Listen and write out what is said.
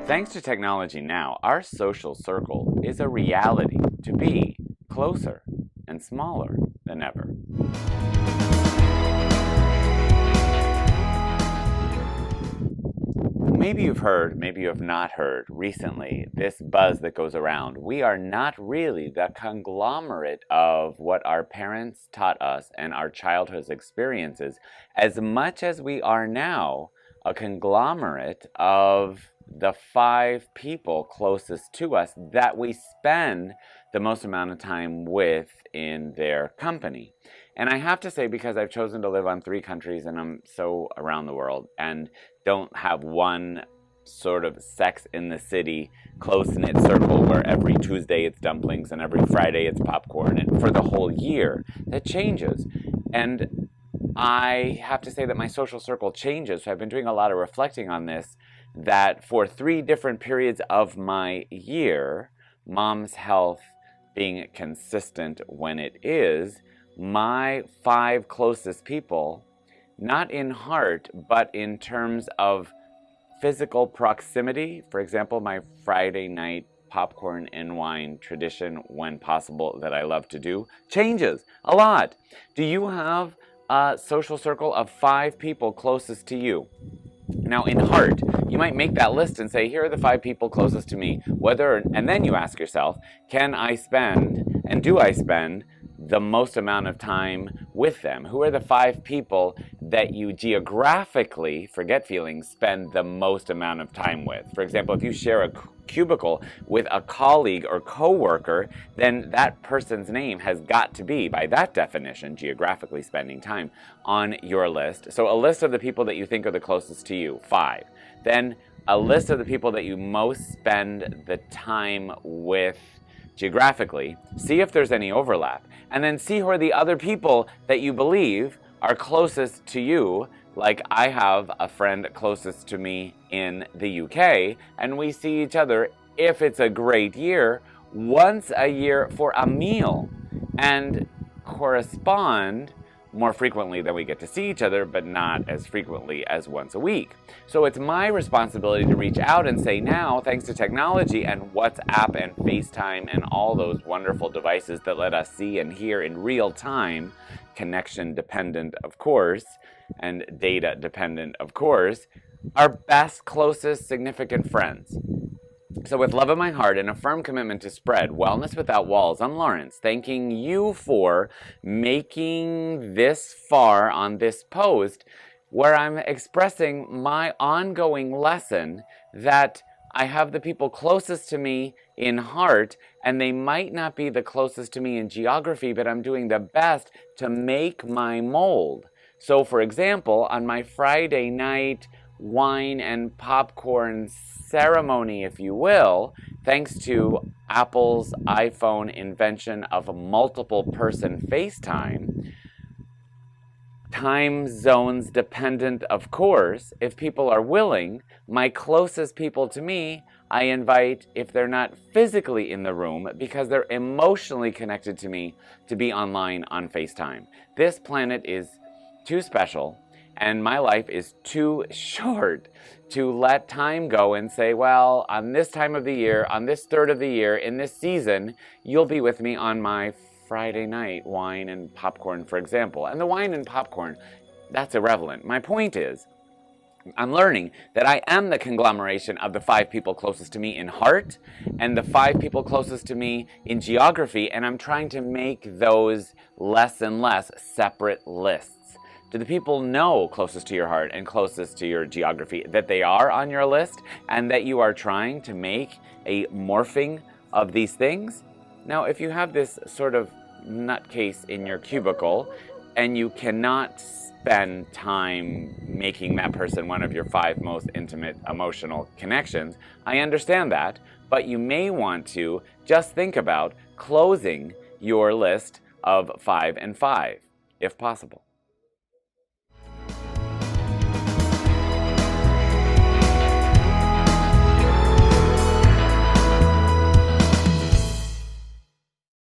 Thanks to technology now, our social circle is a reality to be closer and smaller than ever. Maybe you've heard, maybe you have not heard recently, this buzz that goes around. We are not really the conglomerate of what our parents taught us and our childhood experiences, as much as we are now a conglomerate of the 5 people closest to us that we spend the most amount of time with in their company. And I have to say, because I've chosen to live on 3 countries and I'm so around the world and don't have one sort of Sex in the City close-knit circle where every Tuesday it's dumplings and every Friday it's popcorn, and for the whole year, that changes. And I have to say that my social circle changes. So I've been doing a lot of reflecting on this, that for 3 different periods of my year, mom's health being consistent when it is, my 5 closest people, not in heart, but in terms of physical proximity. For example, my Friday night popcorn and wine tradition, when possible, that I love to do, changes a lot. Do you have a social circle of 5 people closest to you? Now, in heart, you might make that list and say, here are the 5 people closest to me, and then you ask yourself, can I spend, and do I spend, the most amount of time with them? Who are the 5 people that you geographically, forget feelings, spend the most amount of time with? For example, if you share a cubicle with a colleague or coworker, then that person's name has got to be, by that definition, geographically spending time on your list. So a list of the people that you think are the closest to you, 5. Then a list of the people that you most spend the time with geographically, see if there's any overlap, and then see who are the other people that you believe are closest to you. Like, I have a friend closest to me in the UK, and we see each other, if it's a great year, once a year for a meal, and correspond more frequently than we get to see each other, but not as frequently as once a week. So it's my responsibility to reach out and say, now, thanks to technology and WhatsApp and FaceTime and all those wonderful devices that let us see and hear in real time, connection dependent, of course, and data dependent, of course, our best, closest, significant friends. So with love in my heart and a firm commitment to spread wellness without walls, I'm Lawrence, thanking you for making this far on this post, where I'm expressing my ongoing lesson that I have the people closest to me in heart, and they might not be the closest to me in geography, but I'm doing the best to make my mold. So for example, on my Friday night wine and popcorn ceremony, if you will, thanks to Apple's iPhone invention of a multiple person FaceTime, time zones dependent, of course, if people are willing, my closest people to me, I invite, if they're not physically in the room, because they're emotionally connected to me, to be online on FaceTime. This planet is too special, and my life is too short to let time go and say, well, on this time of the year, on this third of the year, in this season, you'll be with me on my Friday night wine and popcorn, for example. And the wine and popcorn, that's irrelevant. My point is, I'm learning that I am the conglomeration of the 5 people closest to me in heart and the 5 people closest to me in geography, and I'm trying to make those less and less separate lists. Do the people know closest to your heart and closest to your geography that they are on your list and that you are trying to make a morphing of these things? Now, if you have this sort of nutcase in your cubicle and you cannot spend time making that person one of your 5 most intimate emotional connections, I understand that, but you may want to just think about closing your list of 5 and 5, if possible.